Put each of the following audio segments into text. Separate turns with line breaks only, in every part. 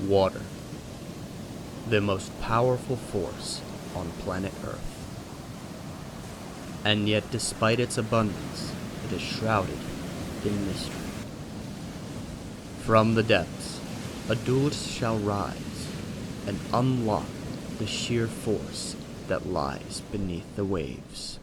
Water, the most powerful force on planet Earth. And yet, despite its abundance, it is shrouded in mystery. From the depths, a duelist shall rise and unlock the sheer force that lies beneath the waves.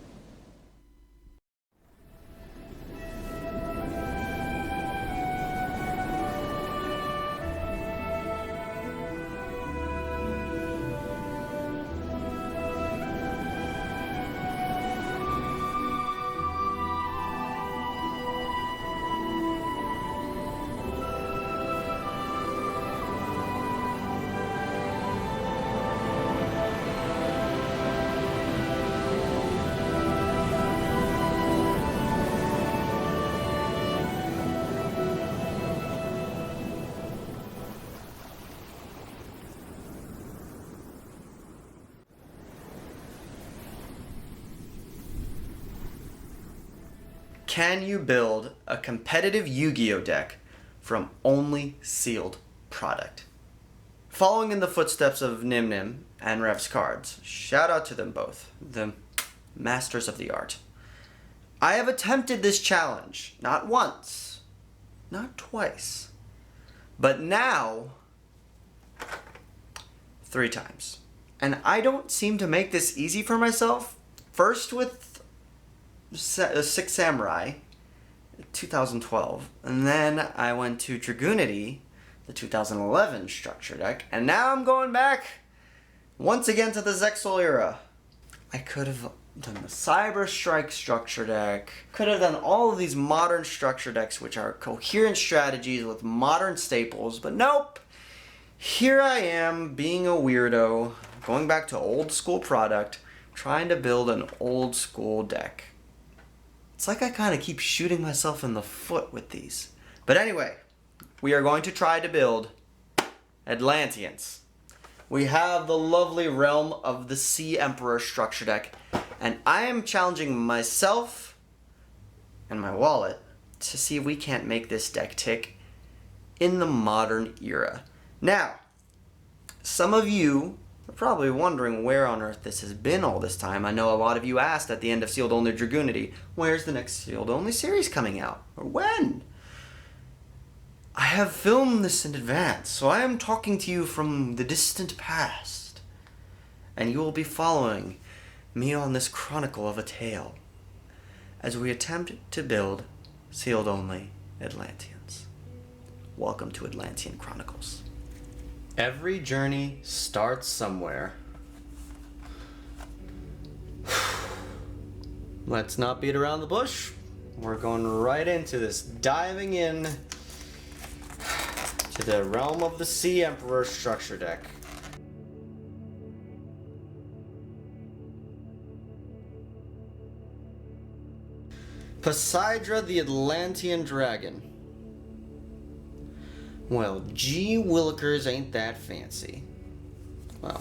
Can you build a competitive Yu-Gi-Oh deck from only sealed product? Following in the footsteps of Nim Nim and Rev's Cards, shout out to them both, the masters of the art. I have attempted this challenge, not once, not twice, but now 3 times. And I don't seem to make this easy for myself. First with Six Samurai, 2012, and then I went to Dragoonity, the 2011 structure deck, and now I'm going back once again to the Zexal era. I could have done the Cyber Strike structure deck, could have done all of these modern structure decks which are coherent strategies with modern staples, but nope. Here I am being a weirdo, going back to old school product, trying to build an old school deck. It's like I kind of keep shooting myself in the foot with these. But anyway, we are going to try to build Atlanteans. We have the lovely Realm of the Sea Emperor structure deck, and I am challenging myself and my wallet to see if we can't make this deck tick in the modern era. Now, some of you are probably wondering where on earth this has been all this time. I know a lot of you asked at the end of Sealed Only Dragoonity, where's the next Sealed Only series coming out? Or when? I have filmed this in advance, so I am talking to you from the distant past. And you will be following me on this chronicle of a tale as we attempt to build Sealed Only Atlanteans. Welcome to Atlantean Chronicles. Every journey starts somewhere. Let's not beat around the bush. We're going right into this, diving in to the Realm of the Sea Emperor structure deck. Poseidra the Atlantean Dragon. Well, gee willikers, ain't that fancy. Well,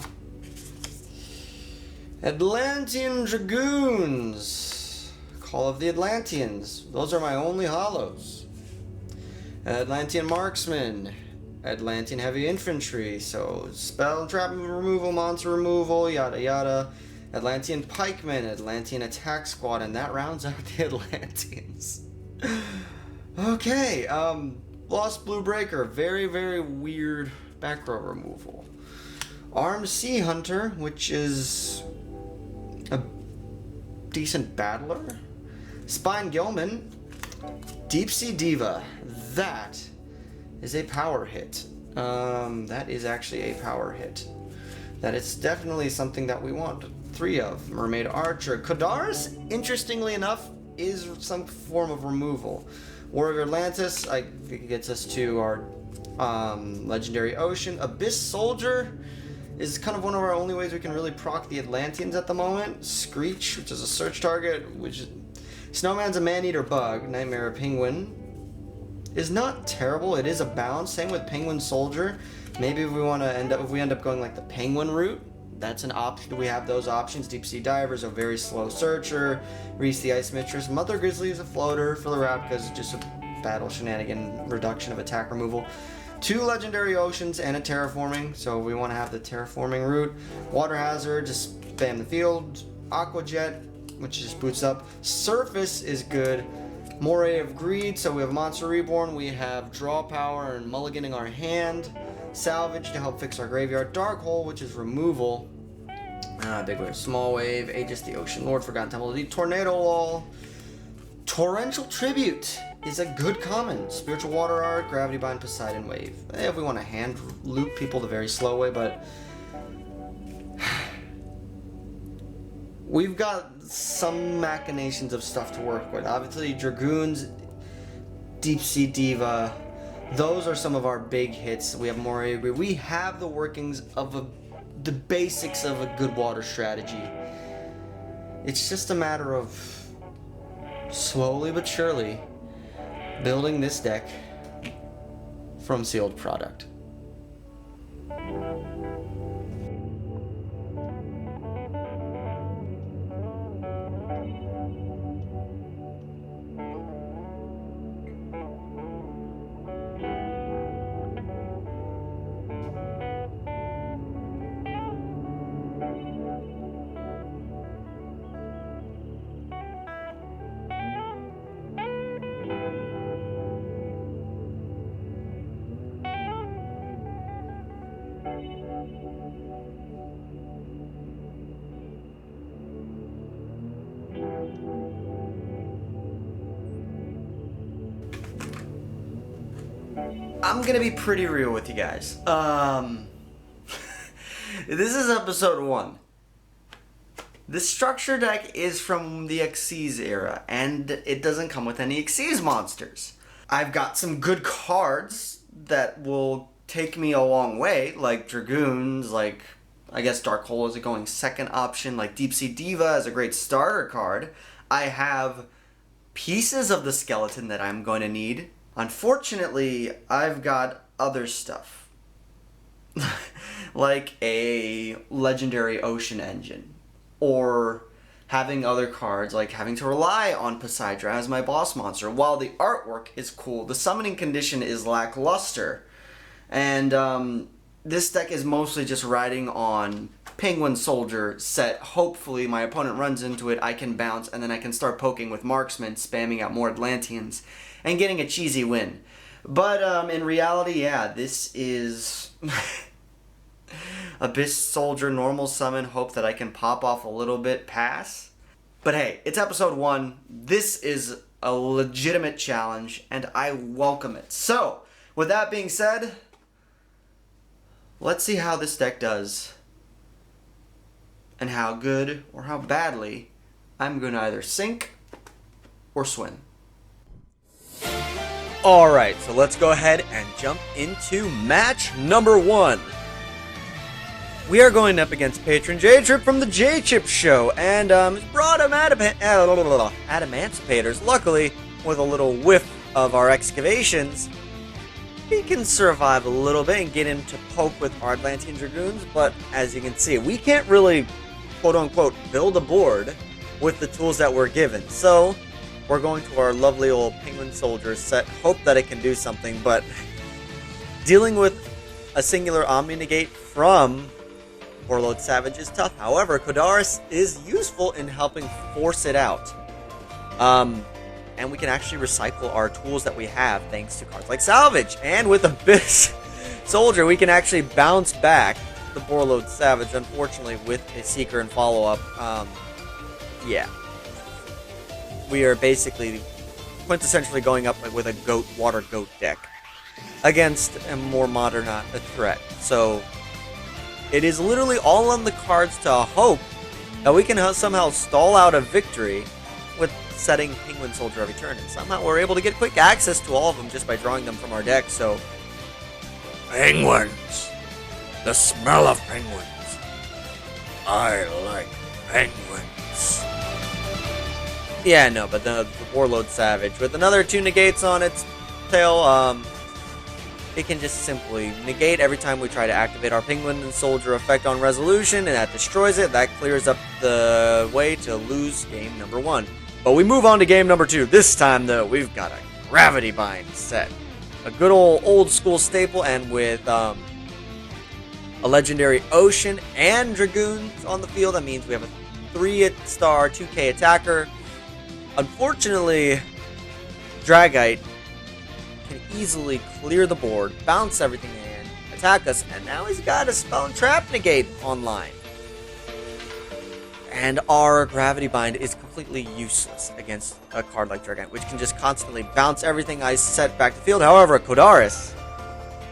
Atlantean Dragoons. Call of the Atlanteans. Those are my only hollows. Atlantean Marksman. Atlantean Heavy Infantry. So, spell, trap removal, monster removal, yada yada. Atlantean Pikemen. Atlantean Attack Squad. And that rounds out the Atlanteans. Okay, Lost Blue Breaker, very, very weird back row removal. Armed Sea Hunter, which is a decent battler. Spine Gilman. Deep Sea Diva, that is a power hit. That is actually a power hit. That is definitely something that we want 3 of. Mermaid Archer. Kodaris, interestingly enough, is some form of removal. War of Atlantis, I think it gets us to our Legendary Ocean. Abyss Soldier is kind of one of our only ways we can really proc the Atlanteans at the moment. Screech, which is a search target, which is... Snowman's a man-eater bug. Nightmare Penguin is not terrible. It is a bounce. Same with Penguin Soldier. Maybe if we want to end up going like the Penguin route, that's an option. We have those options. Deep Sea Diver is a very slow searcher. Reese the Ice Mistress. Mother Grizzly is a floater for the Rapkas, just a battle shenanigan reduction of attack removal. 2 legendary oceans and a terraforming, so we want to have the terraforming route. Water hazard, just spam the field. Aqua jet, which just boots up. Surface is good. Moray of Greed, so we have Monster Reborn. We have draw power and mulliganing our hand. Salvage to help fix our graveyard. Dark Hole, which is removal. Big Wave, Small Wave. Aegis the Ocean Lord, Forgotten Temple of the Tornado Wall. Torrential Tribute is a good common. Spiritual Water Art, Gravity Bind, Poseidon Wave. If we want to hand loop people the very slow way, but we've got some machinations of stuff to work with. Obviously, Dragoons, Deep Sea Diva, those are some of our big hits. We have Moray. We have the workings of the basics of a good water strategy. It's just a matter of slowly but surely building this deck from sealed product. I'm gonna be pretty real with you guys. This is episode 1. This structure deck is from the Xyz era, and it doesn't come with any Xyz monsters. I've got some good cards that will take me a long way, like Dragoons, like I guess Dark Hole is a going second option, like Deep Sea Diva is a great starter card. I have pieces of the skeleton that I'm going to need. Unfortunately, I've got other stuff. Like a legendary ocean engine. Or having other cards, like having to rely on Poseidon as my boss monster. While the artwork is cool, the summoning condition is lackluster. And this deck is mostly just riding on Penguin Soldier set. Hopefully my opponent runs into it, I can bounce, and then I can start poking with Marksman, spamming out more Atlanteans, and getting a cheesy win. But in reality, yeah, this is Abyss Soldier, normal summon, hope that I can pop off a little bit, pass. But hey, it's episode 1. This is a legitimate challenge, and I welcome it. So, with that being said, let's see how this deck does, and how good or how badly I'm going to either sink or swim. Alright, so let's go ahead and jump into match number 1. We are going up against Patron J-Trip from the J-Chip Show, and brought him Adamanticators. Luckily, with a little whiff of our excavations, he can survive a little bit and get him to poke with our Atlantean Dragoons, but as you can see, we can't really, quote-unquote, build a board with the tools that we're given. So, we're going to our lovely old Penguin Soldier set, hope that it can do something, but dealing with a singular Omni-Negate from Warlord Savage is tough. However, Kodaris is useful in helping force it out. And we can actually recycle our tools that we have thanks to cards like Salvage. And with Abyss Soldier, we can actually bounce back the Warlord Savage, unfortunately, with a Seeker and follow-up. Yeah. We are basically quintessentially going up with a water goat deck against a more modern threat. So it is literally all on the cards to hope that we can somehow stall out a victory with setting Penguin Soldier every turn. And somehow we're able to get quick access to all of them just by drawing them from our deck. So penguins. The smell of penguins. I like penguins. Yeah, no, but the Warlord Savage, with another 2 negates on its tail, it can just simply negate every time we try to activate our Penguin and Soldier effect on resolution, and that destroys it. That clears up the way to lose game number 1. But we move on to game number 2. This time, though, we've got a Gravity Bind set.
a good old school staple, and with a legendary Ocean and Dragoons on the field, that means we have a 3-star 2K attacker. Unfortunately, Dragite can easily clear the board, bounce everything in, attack us, and now he's got a Spell and Trap Negate online. And our Gravity Bind is completely useless against a card like Dragite, which can just constantly bounce everything I set back to field. However, Kodaris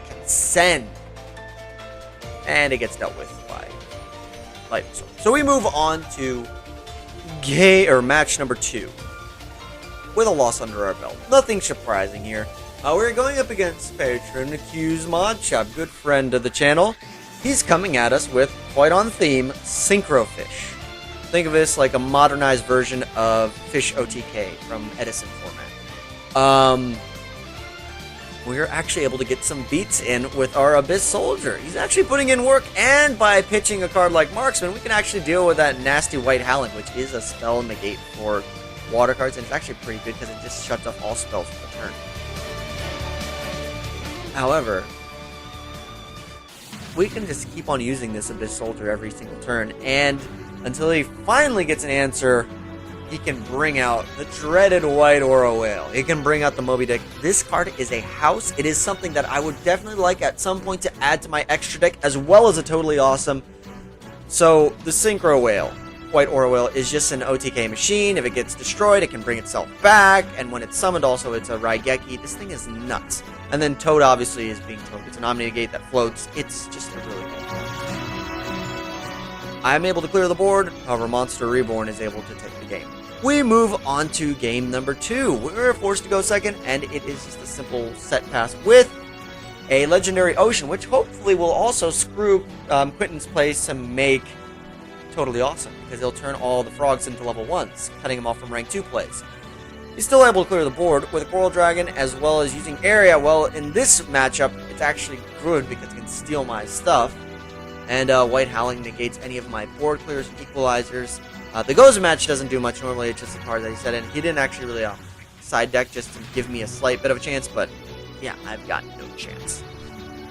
can send, and it gets dealt with by Lightning Storm. So we move on to match number 2 with a loss under our belt. Nothing surprising here. We're going up against Patron Q's Mod Shop, good friend of the channel. He's coming at us with, quite on theme, Synchro Fish. Think of this like a modernized version of Fish OTK from Edison format. We're actually able to get some beats in with our Abyss Soldier. He's actually putting in work, and by pitching a card like Marksman, we can actually deal with that nasty White Howling, which is a spell negate for water cards, and it's actually pretty good because it just shuts off all spells for the turn. However, we can just keep on using this Abyss Soldier every single turn, and until he finally gets an answer, he can bring out the dreaded White Aura Whale. He can bring out the Moby Dick. This card is a house. It is something that I would definitely like at some point to add to my extra deck, as well as a totally awesome. So, the Synchro Whale, White Aura Whale, is just an OTK machine. If it gets destroyed, it can bring itself back, and when it's summoned also, it's a Raigeki. This thing is nuts. And then Toad obviously is being Toad. It's an Omni-Negate that floats. It's just a really good card. I'm able to clear the board, however Monster Reborn is able to take the game. We move on to game number 2. We're forced to go second, and it is just a simple set pass with a Legendary Ocean, which hopefully will also screw Quentin's place to make totally awesome, because he'll turn all the frogs into level 1s, cutting him off from rank 2 plays. He's still able to clear the board with a Coral Dragon, as well as using Area. Well, in this matchup, it's actually good because it can steal my stuff. And White Howling negates any of my board clears and equalizers. The Goza match doesn't do much. Normally, it's just a card that he set in. He didn't actually really side deck just to give me a slight bit of a chance, but yeah, I've got no chance.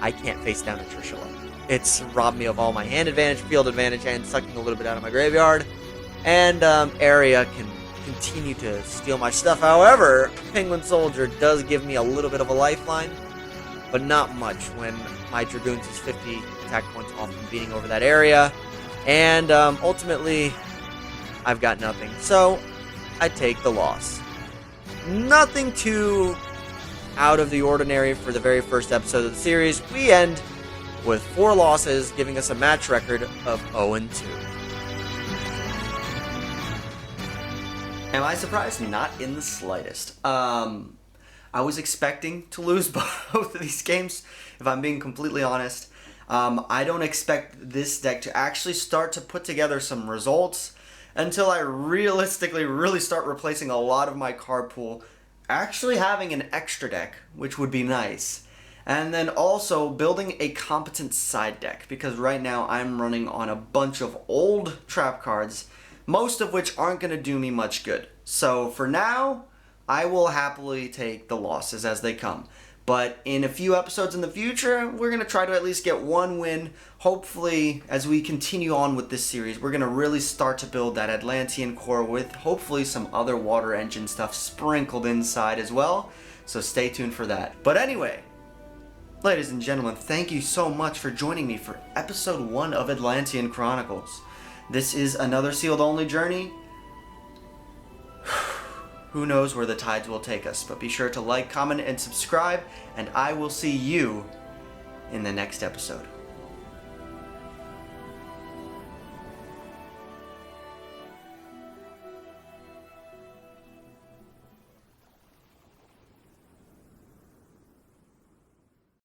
I can't face down a Trishula. It's robbed me of all my hand advantage, field advantage, and sucking a little bit out of my graveyard. And Area can continue to steal my stuff. However, Penguin Soldier does give me a little bit of a lifeline, but not much when my Dragoons is 50 attack points off from beating over that area. And ultimately, I've got nothing. So, I take the loss. Nothing too out of the ordinary for the very first episode of the series. We end with 4 losses, giving us a match record of 0-2.
Am I surprised? Not in the slightest. I was expecting to lose both of these games, if I'm being completely honest. I don't expect this deck to actually start to put together some results until I realistically really start replacing a lot of my card pool, actually having an extra deck, which would be nice. And then also building a competent side deck, because right now I'm running on a bunch of old trap cards, most of which aren't going to do me much good. So for now, I will happily take the losses as they come. But in a few episodes in the future, we're going to try to at least get one win. Hopefully, as we continue on with this series, we're going to really start to build that Atlantean core with hopefully some other water engine stuff sprinkled inside as well. So stay tuned for that. But anyway, ladies and gentlemen, thank you so much for joining me for episode 1 of Atlantean Chronicles. This is another sealed only journey. Who knows where the tides will take us, but be sure to like, comment, and subscribe, and I will see you in the next episode.